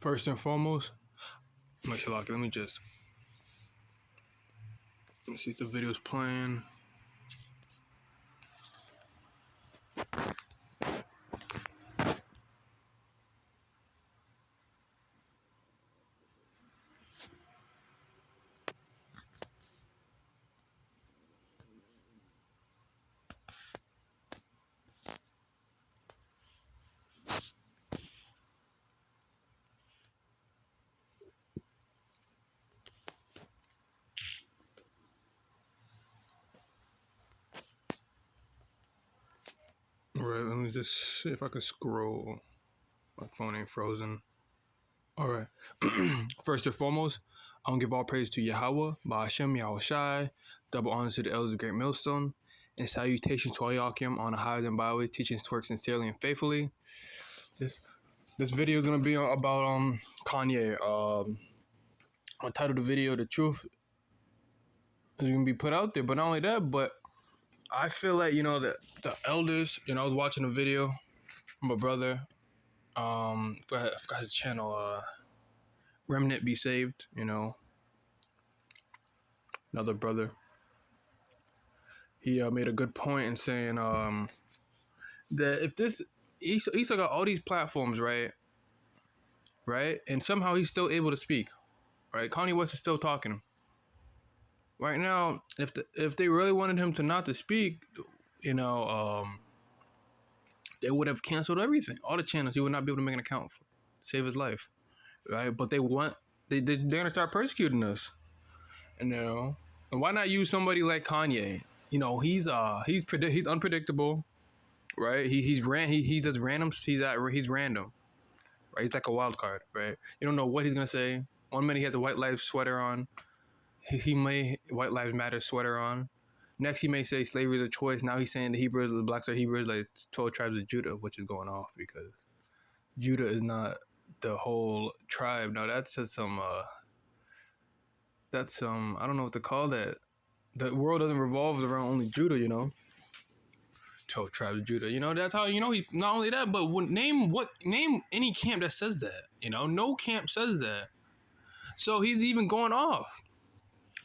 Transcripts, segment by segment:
First and foremost, let me see if the video's playing. All right, let me just see if I can scroll. My phone ain't frozen. All right. First and foremost, I want to give all praise to Yahweh, Ba'ashem, Yahweh Shai, double honor to the elders of Great Millstone, and salutations to all Yakim on the highways and byways, teaching to work sincerely and faithfully. This video is gonna be about Kanye. I titled the video "The Truth" is gonna be put out there, but not only that, but I feel like the elders. I was watching a video from my brother. I forgot his channel. Remnant Be Saved. Another brother. He made a good point in saying that if he's still got all these platforms, right, and somehow he's still able to speak, right? Kanye West is still talking. Right now, if they really wanted him to not to speak, they would have canceled everything, all the channels. He would not be able to make an account for, save his life, right? But they're gonna start persecuting us, and why not use somebody like Kanye? He's unpredictable, right? He does random. He's random, right? He's like a wild card, right? You don't know what he's gonna say. One minute he has a White Lives sweater on. He may White Lives Matter sweater on. Next, he may say slavery is a choice. Now he's saying the blacks are Hebrews, like 12 tribes of Judah, which is going off because Judah is not the whole tribe. Now that's some I don't know what to call that. The world doesn't revolve around only Judah, 12 tribes of Judah. That's how he's not only that, but name any camp that says that. No camp says that. So he's even going off.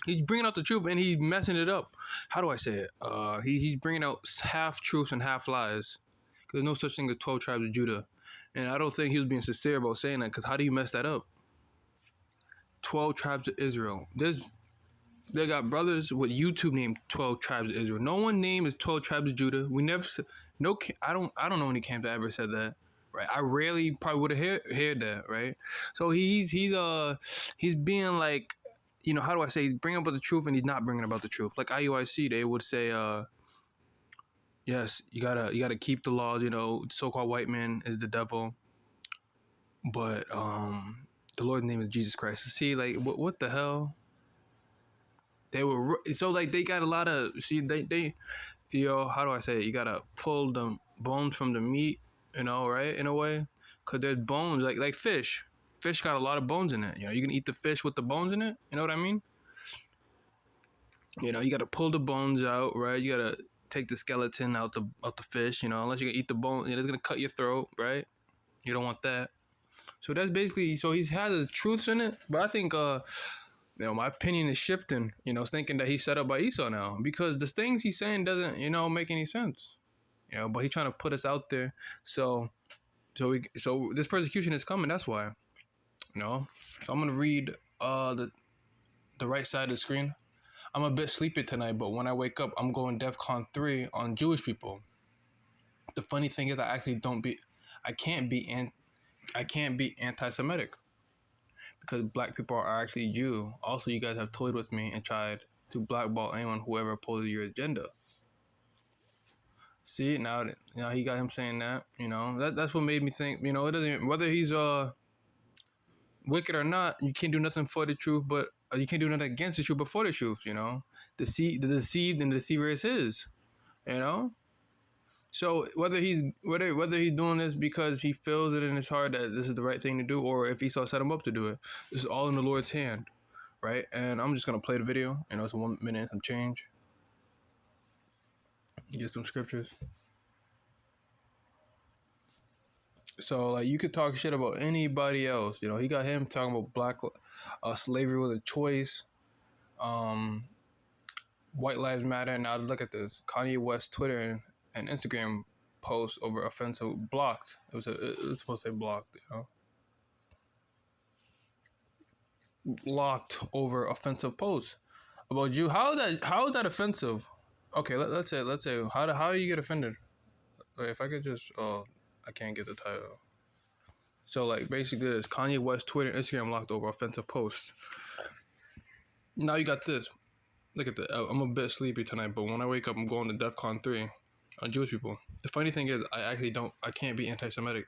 He's bringing out the truth and he's messing it up. How do I say it? He's bringing out half truths and half lies. Because there's no such thing as 12 tribes of Judah. And I don't think he was being sincere about saying that. Because how do you mess that up? 12 tribes of Israel. They got brothers with YouTube named 12 tribes of Israel. No one name is 12 tribes of Judah. We never said I don't know any camp that ever said that. Right? I rarely probably would have heard that. Right? So he's being like. How do I say? He's bringing about the truth and he's not bringing about the truth. Like IUIC, they would say, yes, you gotta keep the laws. So-called white man is the devil, but the Lord's name is Jesus Christ. See, like what the hell? They were so like they got a lot of they how do I say it? You gotta pull the bones from the meat, right, in a way, because there's bones like fish. Fish got a lot of bones in it. You can eat the fish with the bones in it. You know what I mean? You got to pull the bones out, right? You got to take the skeleton out the fish. Unless you can eat the bone, it's gonna cut your throat, right? You don't want that. So that's basically. So he's had the truths in it, but I think my opinion is shifting. Thinking that he's set up by Esau now because the things he's saying doesn't make any sense. But he's trying to put us out there. So this persecution is coming. That's why. So I'm gonna read the right side of the screen. I'm a bit sleepy tonight, but when I wake up, I'm going DEFCON 3 on Jewish people. The funny thing is, I can't be anti-Semitic because black people are actually Jew. Also, you guys have toyed with me and tried to blackball anyone whoever opposes your agenda. See, now he got him saying that. That's what made me think. It doesn't whether he's wicked or not, you can't do nothing for the truth, but you can't do nothing against the truth, but for the truth. The deceived and the deceiver is his. So whether he's doing this because he feels it in his heart that this is the right thing to do, or if Esau set him up to do it, this is all in the Lord's hand, right? And I'm just gonna play the video. It's 1 minute and some change. Get some scriptures. So like you could talk shit about anybody else. You know, he got him talking about black slavery was a choice. Um, White Lives Matter. Now look at this. Kanye West Twitter and Instagram post over offensive blocked. It was supposed to say blocked. You know, blocked over offensive posts about you. How is that offensive? Okay, let's say how do you get offended? Wait, if I could just I can't get the title. So like basically this Kanye West Twitter and Instagram locked over offensive posts. Now you got this. Look at that. I'm a bit sleepy tonight, but when I wake up, I'm going to DEF CON 3 on Jewish people. The funny thing is, I can't be anti-Semitic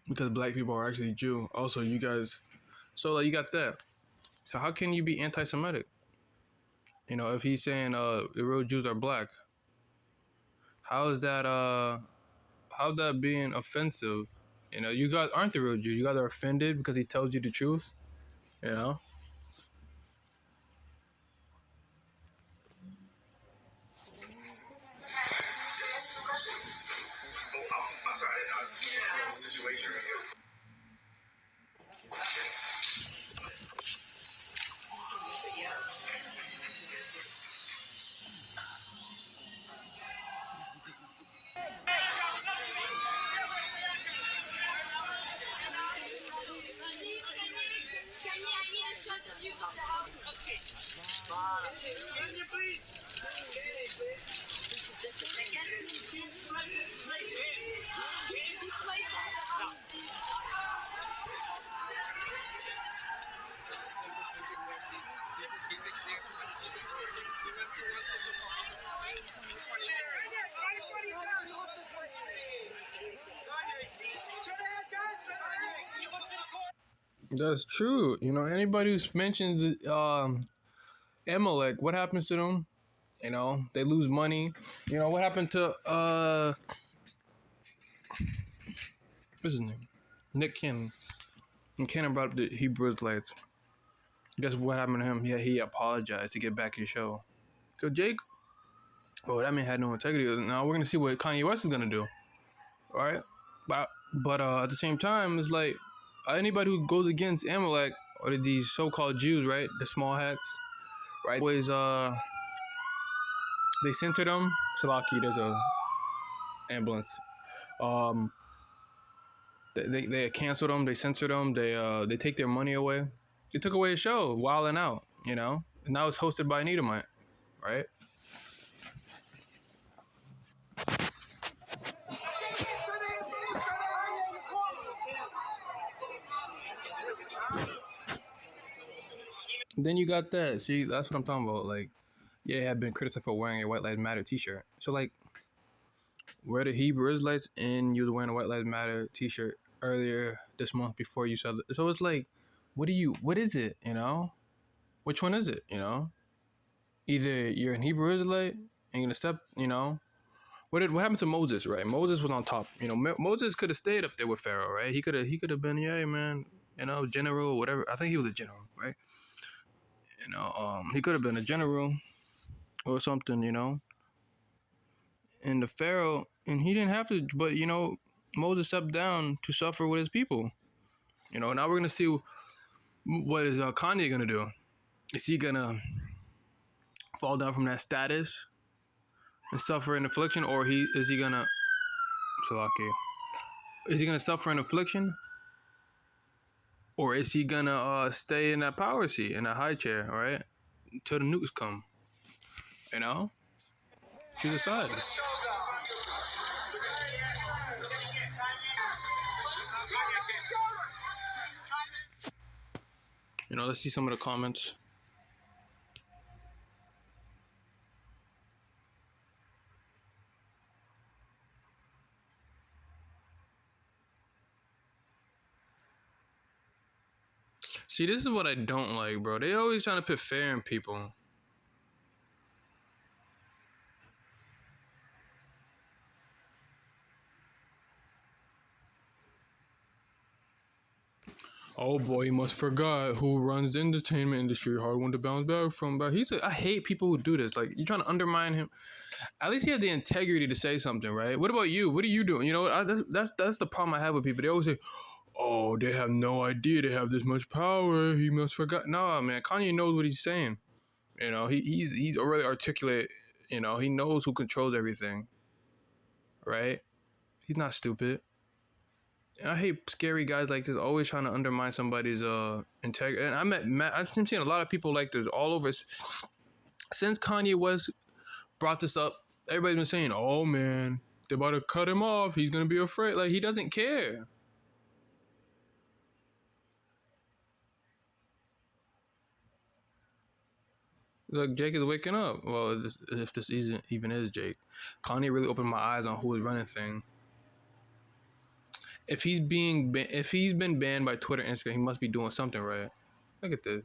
because black people are actually Jew. Also, you guys, so like you got that. So how can you be anti-Semitic? You know, if he's saying the real Jews are black, how is that how's that being offensive? You know, you guys aren't the real Jews. You guys are offended because he tells you the truth. You know. That's true. You know, anybody who mentions Amalek, what happens to them? You know, they lose money. You know, what happened to what's his name? Nick Cannon. And Cannon brought up the Hebrew Israelites. Guess what happened to him? Yeah, he apologized to get back his show. So Jake, oh, that man had no integrity. Now we're gonna see what Kanye West is gonna do. All right, but at the same time, it's like anybody who goes against Amalek or these so-called Jews, right? The small hats, right? Always they censor them. Salaki, there's a ambulance. Um, they canceled them. They censored them. They take their money away. They took away his show, Wild and Out. You know, and now it's hosted by an Edomite, right? Then you got that. See, that's what I'm talking about. Like, yeah, have been criticized for wearing a White Lives Matter T-shirt. So like, we're the Hebrew Israelites, and you was wearing a White Lives Matter T-shirt earlier this month before you saw. So it's like, what is it? You know, which one is it? You know, either you're an Hebrew Israelite and you're gonna step. You know, what happened to Moses? Right, Moses was on top. You know, Moses could have stayed up there with Pharaoh. Right, he could have been, yeah, man. You know, general, whatever. I think he was a general, right? You know, he could have been a general or something. You know, and the Pharaoh, and he didn't have to, but you know, Moses stepped down to suffer with his people. You know, now we're gonna see what is Kanye gonna do. Is he gonna fall down from that status and suffer an affliction, or is he gonna Salaki? Is he gonna suffer an affliction, or is he gonna stay in that power seat in that high chair, all right, until the nukes come? You know, choose a side. You know, let's see some of the comments. See, this is what I don't like, bro. They always trying to put fair in people. Oh boy, he must forgot who runs the entertainment industry. Hard one to bounce back from. But I hate people who do this. Like, you're trying to undermine him. At least he has the integrity to say something, right? What about you? What are you doing? You know, that's the problem I have with people. They always say, "Oh, they have no idea they have this much power. He must forgot." No, man, Kanye knows what he's saying. You know, he's already articulate. You know, he knows who controls everything, right? He's not stupid. And I hate scary guys like this, always trying to undermine somebody's integrity. And I've been seeing a lot of people like this all over. Since Kanye West brought this up, everybody's been saying, "Oh man, they're about to cut him off. He's gonna be afraid." Like, he doesn't care. Look, Jake is waking up. Well, if this even is Jake, Kanye really opened my eyes on who is running thing. If he's been banned by Twitter and Instagram, he must be doing something right. Look at this.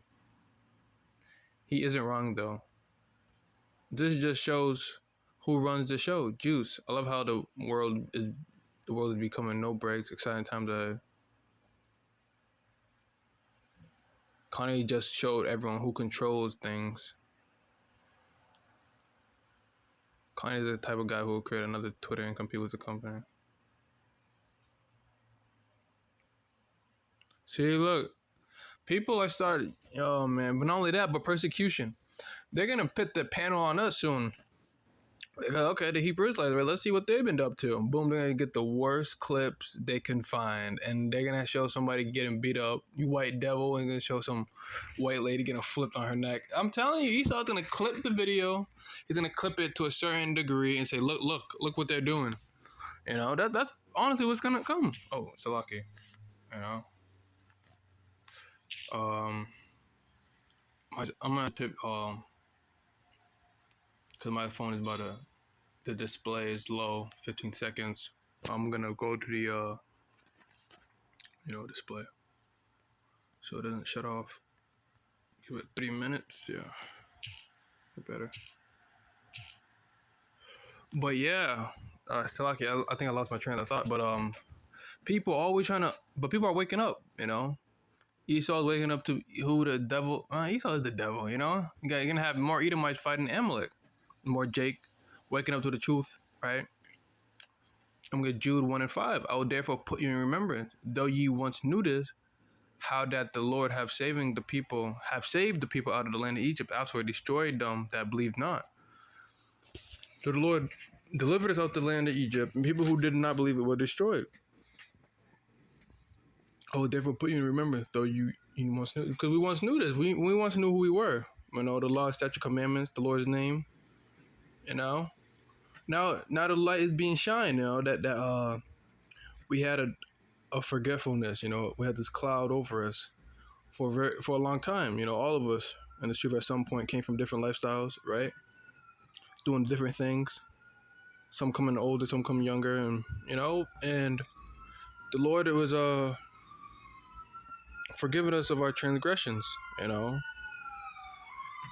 He isn't wrong though. This just shows who runs the show. Juice. I love how the world is becoming no breaks, exciting times ahead. Kanye just showed everyone who controls things. Kanye is the type of guy who will create another Twitter and compete with the company. See, look, people are starting. Oh man, but not only that, but persecution. They're gonna put the panel on us soon. They go, okay, the Hebrew Israelites, right, let's see what they've been up to. Boom, they're gonna get the worst clips they can find, and they're gonna show somebody getting beat up. You white devil, and gonna show some white lady getting flipped on her neck. I'm telling you, Esau's gonna clip the video. He's gonna clip it to a certain degree and say, look what they're doing. You know, that's honestly what's gonna come. Oh, Salaki. You know, I'm gonna tip because my phone is about to. The display is low, 15 seconds. I'm gonna go to the display so it doesn't shut off. Give it 3 minutes, yeah, better. But yeah, Salaki, I think I lost my train of thought. But people are waking up. You know, Esau is waking up to who the devil. Esau is the devil. You know, you're gonna have more Edomites fighting Amalek, more Jake waking up to the truth, right? I'm gonna get Jude 1 and 5. I will therefore put you in remembrance, though ye once knew this, how that the Lord have saved the people out of the land of Egypt, afterward destroyed them that believed not. So the Lord delivered us out the land of Egypt, and people who did not believe it were destroyed. I will therefore put you in remembrance, though you once knew, because we once knew this. We once knew who we were. You know, the law, statute, commandments, the Lord's name. You know, now the light is being shined. You know that we had a forgetfulness. You know, we had this cloud over us for a long time. You know, all of us in the truth at some point came from different lifestyles, right? Doing different things. Some coming older, some coming younger, and and the Lord was forgiving us of our transgressions. You know,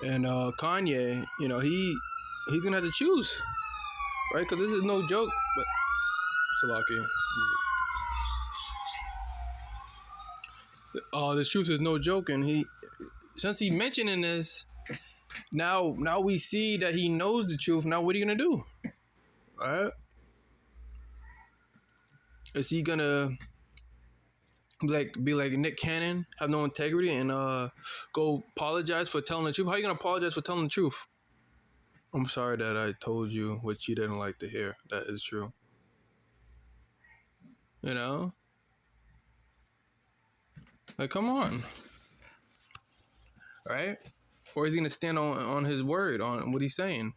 and Kanye, you know, he's gonna have to choose, right? Because this is no joke. But Salaki. This truth is no joke, and since he mentioning this, now we see that he knows the truth. Now what are you gonna do? All right? Is he gonna be like Nick Cannon, have no integrity, and go apologize for telling the truth? How are you gonna apologize for telling the truth? I'm sorry that I told you what you didn't like to hear. That is true. You know, like, come on, right? Or is he gonna stand on his word, on what he's saying?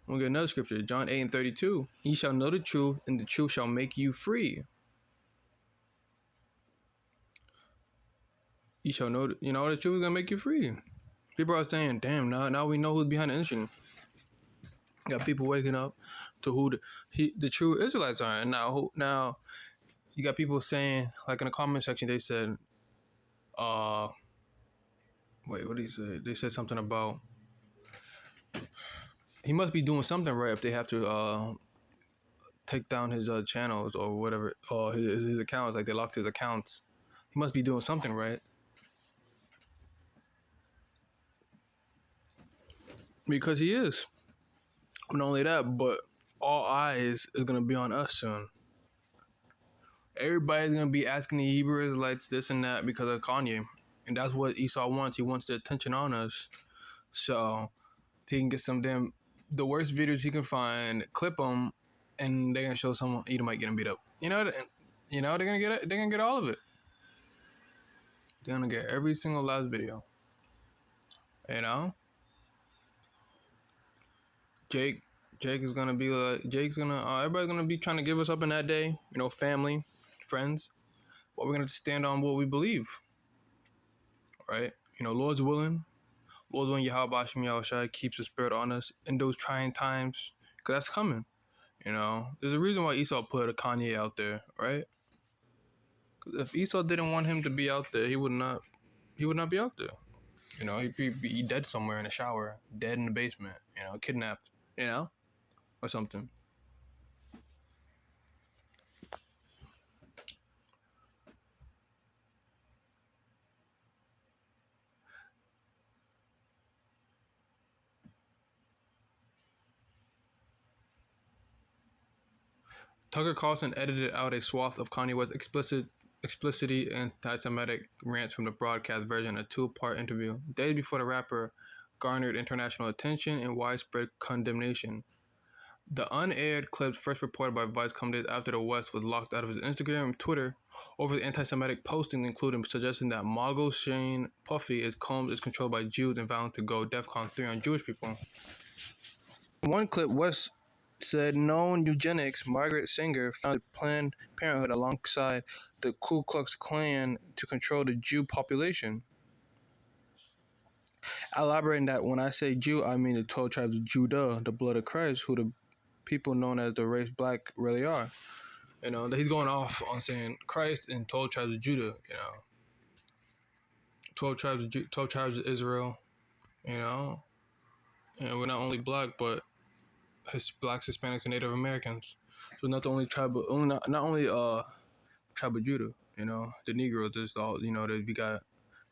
We'll get another scripture, John 8 and 32. Ye shall know the truth, and the truth shall make you free. You shall know, the truth is gonna make you free. People are saying, "Damn, now we know who's behind the instrument." You got people waking up to who the true Israelites are, and now you got people saying, like in the comment section, they said, wait, what did he say? They said something about he must be doing something right if they have to take down his channels or whatever, or his accounts. Like they locked his accounts. He must be doing something right. Because he is. Not only that, but all eyes is gonna be on us soon. Everybody's gonna be asking the Hebrew Israelites this and that because of Kanye, and that's what Esau wants. He wants the attention on us, so he can get some the worst videos he can find, clip them, and they're gonna show someone Edomite getting beat up. They're gonna get it. They're gonna get all of it. They're gonna get every single last video. You know, Jake. Jake is gonna be like, everybody's gonna be trying to give us up in that day. Family, friends. But we're gonna stand on what we believe, right? Lord's willing. Lord's willing, Yahweh Bashim Yahushai keeps the spirit on us in those trying times, because that's coming. There's a reason why Esau put a Kanye out there, right? Because if Esau didn't want him to be out there, he would not be out there. He'd be dead somewhere in the shower, dead in the basement, kidnapped, or something. Tucker Carlson edited out a swath of Kanye West's explicitly anti-Semitic rants from the broadcast version, a two-part interview, days before the rapper garnered international attention and widespread condemnation. The unaired clips, first reported by Vice, come days after the West was locked out of his Instagram and Twitter over the anti-Semitic postings, including suggesting that Mogul Shane Puffy Combs is controlled by Jews and vowing to go DEFCON 3 on Jewish people. In one clip, West said known eugenics Margaret Sanger founded Planned Parenthood alongside the Ku Klux Klan to control the Jew population. Elaborating that when I say Jew, I mean the 12 tribes of Judah, the blood of Christ, who the people known as the race black really are. He's going off on saying Christ and 12 tribes of Judah, 12 tribes of Israel, and we're not only black, but blacks, Hispanics, and Native Americans. So not the only tribe, not only tribe of Judah. The Negroes. There's all we got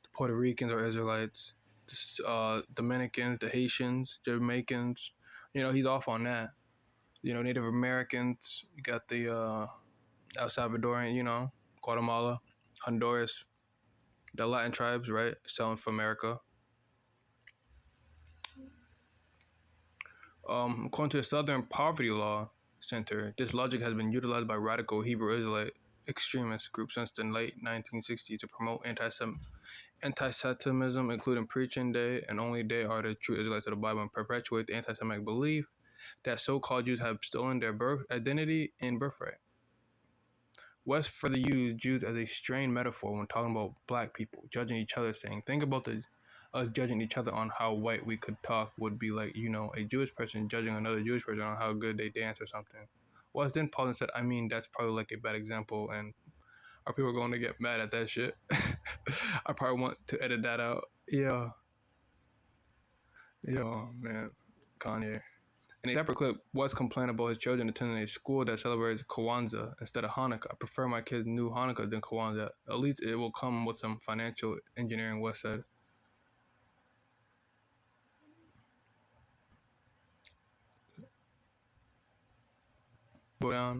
the Puerto Ricans or Israelites, the Dominicans, the Haitians, Jamaicans. He's off on that. Native Americans. You got the El Salvadorian. Guatemala, Honduras, the Latin tribes, right? Selling for America. According to the Southern Poverty Law Center, this logic has been utilized by radical Hebrew Israelite extremist groups since the late 1960s to promote anti-Semitism, including Preaching Day and Only Day are the true Israelites of the Bible, and perpetuate the anti-Semitic belief that so-called Jews have stolen their birth identity and birthright. West further used Jews as a strained metaphor when talking about black people judging each other, saying, think about us judging each other on how white we could talk would be like, a Jewish person judging another Jewish person on how good they dance or something. West then paused and said, I mean, that's probably like a bad example, and are people going to get mad at that shit? I probably want to edit that out. Yeah. Yo, man. Kanye. In a separate clip, West complained about his children attending a school that celebrates Kwanzaa instead of Hanukkah. I prefer my kids' new Hanukkah than Kwanzaa. At least it will come with some financial engineering, West said.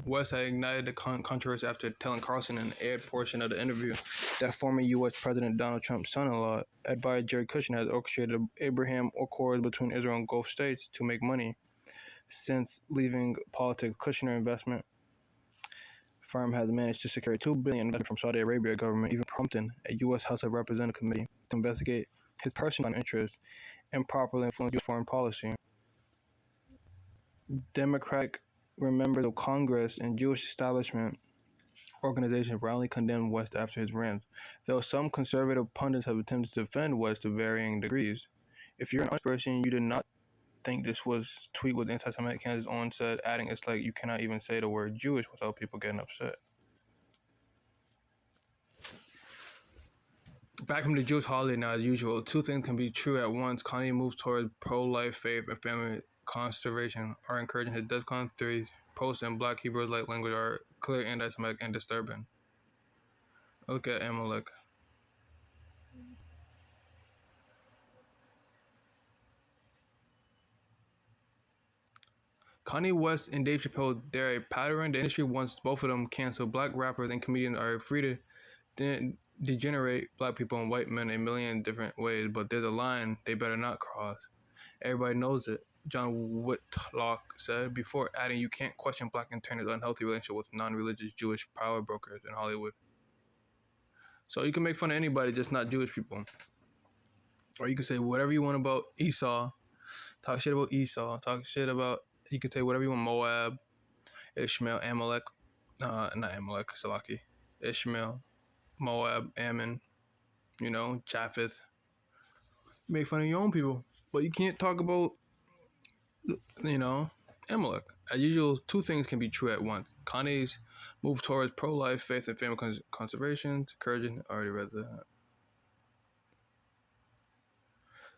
West had ignited the controversy after telling Carlson in an aired portion of the interview that former U.S. President Donald Trump's son-in-law, advisor Jared Kushner, has orchestrated Abraham Accords between Israel and Gulf states to make money. Since leaving politics, Kushner investment firm has managed to secure $2 billion from Saudi Arabia government, even prompting a U.S. House of Representatives committee to investigate his personal interests and improperly influence foreign policy. Democratic members of Congress and Jewish establishment organizations roundly condemned West after his rants, though some conservative pundits have attempted to defend West to varying degrees. If you're an honest person, you did not think this tweet was anti-Semitic, Kansas Owen said, adding, it's like you cannot even say the word Jewish without people getting upset. Back from the Jewish holiday now, as usual, two things can be true at once. Kanye moves towards pro-life, faith, and family conservation are encouraging his DEFCON 3 posts in Black Hebrew light language are clear anti-Semitic and disturbing. Look at Amalek. Kanye West and Dave Chappelle, they're a pattern. The industry wants both of them canceled. Black rappers and comedians are free to degenerate black people and white men a million different ways, but there's a line they better not cross. Everybody knows it. John Whitlock said before, adding, "You can't question black and turn his unhealthy relationship with non-religious Jewish power brokers in Hollywood." So you can make fun of anybody, just not Jewish people. Or you can say whatever you want about Esau. Talk shit about Esau. Talk shit about, you can say whatever you want, Moab, Ishmael, Amalek. Not Amalek, Salaki. Ishmael, Moab, Ammon, Japheth. Make fun of your own people. But you can't talk about, Amalek. As usual, two things can be true at once. Kanye's move towards pro-life, faith, and family conservation. Encouraging, already read that.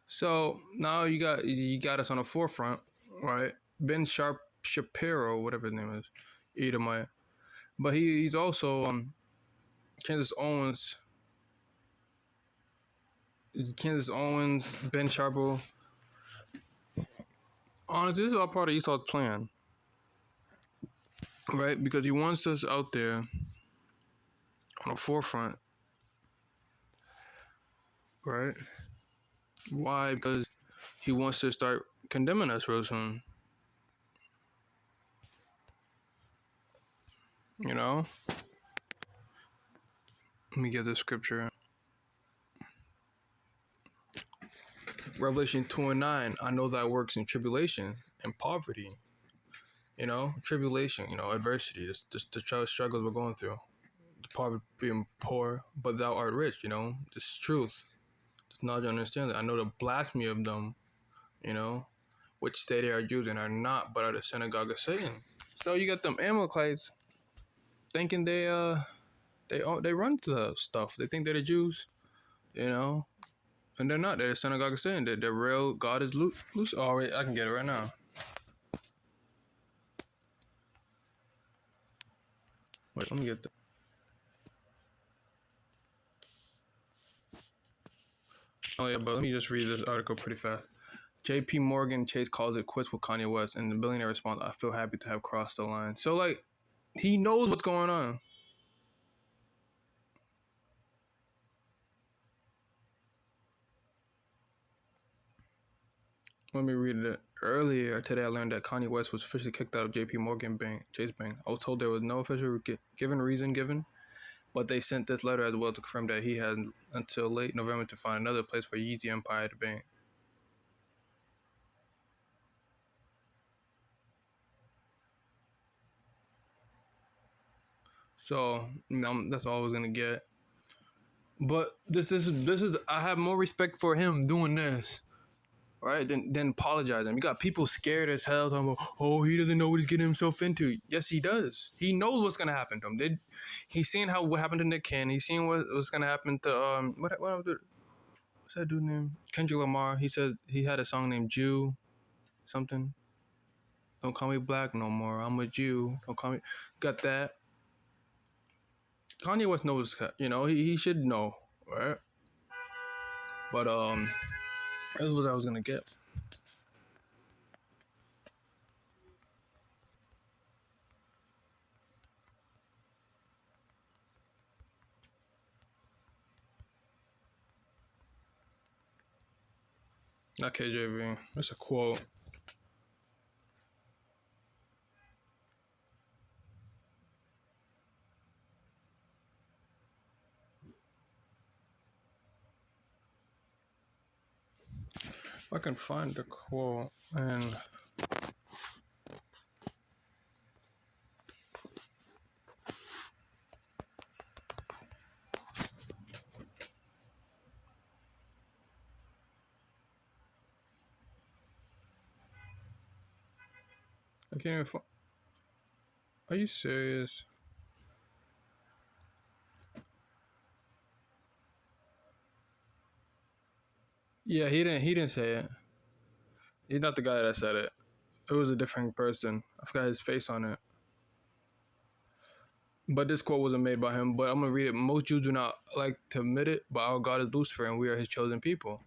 So now you got us on the forefront, right? Ben Shapiro, whatever his name is, Edomite. But he's also Kansas Owens, Ben Shapiro. Honestly, this is all part of Esau's plan, right? Because he wants us out there on the forefront, right? Why? Because he wants to start condemning us real soon. Let me get the scripture. Revelation 2:9. I know thy works in tribulation and poverty. Tribulation, adversity, the struggles we're going through. The poverty, being poor, but thou art rich, this is truth. This knowledge and understanding. I know the blasphemy of them, which say they are Jews and are not, but are the synagogue of Satan. So you got them Amalekites thinking they run to the stuff. They think they're the Jews, and they're not. They're the synagogue of Satan. The real God is loose. Oh wait, I can get it right now. Wait, let me get that. Oh yeah, but let me just read this article pretty fast. J.P. Morgan Chase calls it quits with Kanye West, and the billionaire responds, "I feel happy to have crossed the line." So like, he knows what's going on. Let me read it. Earlier today, I learned that Kanye West was officially kicked out of J.P. Morgan Chase Bank. I was told there was no official reason given, but they sent this letter as well to confirm that he had until late November to find another place for Yeezy Empire to bank. So that's all I was gonna get. But this is I have more respect for him doing this, right? Than apologizing. You got people scared as hell talking about, oh, he doesn't know what he's getting himself into. Yes, he does. He knows what's gonna happen to him. He's seen what happened to Nick Cannon. He's seen what's gonna happen to what's that dude name? Kendrick Lamar. He said he had a song named Jew, something. Don't call me black no more. I'm a Jew. Don't call me. Got that. Kanye West knows, he should know, right? But that's what I was gonna get. Not KJV. That's a quote. I can find the quote and I can't even find. Are you serious? Yeah, he didn't say it. He's not the guy that said it. It was a different person. I forgot his face on it. But this quote wasn't made by him. But I'm gonna read it. Most Jews do not like to admit it, but our God is Lucifer, and we are His chosen people.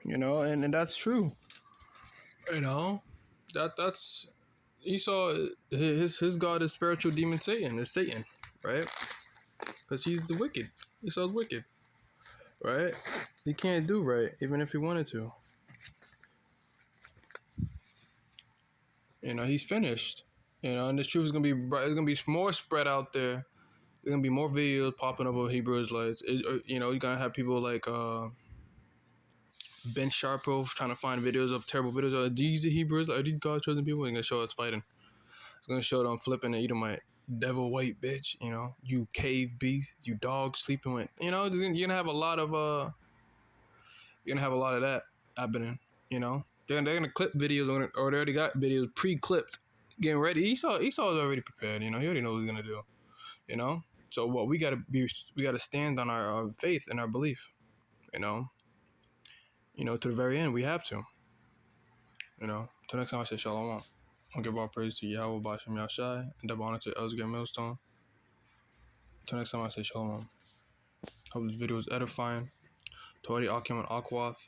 You know, and that's true. You know, that's Esau. His God is spiritual demon Satan. Is Satan, right? Because he's the wicked. Esau's wicked, right? He can't do right, even if he wanted to. You know, he's finished. You know, and the truth is gonna be it's gonna be more spread out there. There's gonna be more videos popping up of Hebrew Israelites. You know, you're gonna have people like Ben Sharpo trying to find videos of terrible videos. Are these the Hebrews? Are these God chosen people? They're gonna show us fighting. It's gonna show them flipping and Edomite, devil white bitch. You know, you cave beast, you dog sleeping with. You know, you're gonna have a lot of that happening. You know, they're gonna clip videos or they already got videos pre-clipped, getting ready. Esau's already prepared. You know, he already knows what he's gonna do. You know, so what we gotta stand on our faith and our belief. You know, to the very end we have to. You know, till next time I say shalom. I'll give all praise to Yahweh, Bashem Yashai, and double honor to Elsgate Millstone. Till next time I say shalom. Hope this video is edifying. Tawadi Akim and Akwath.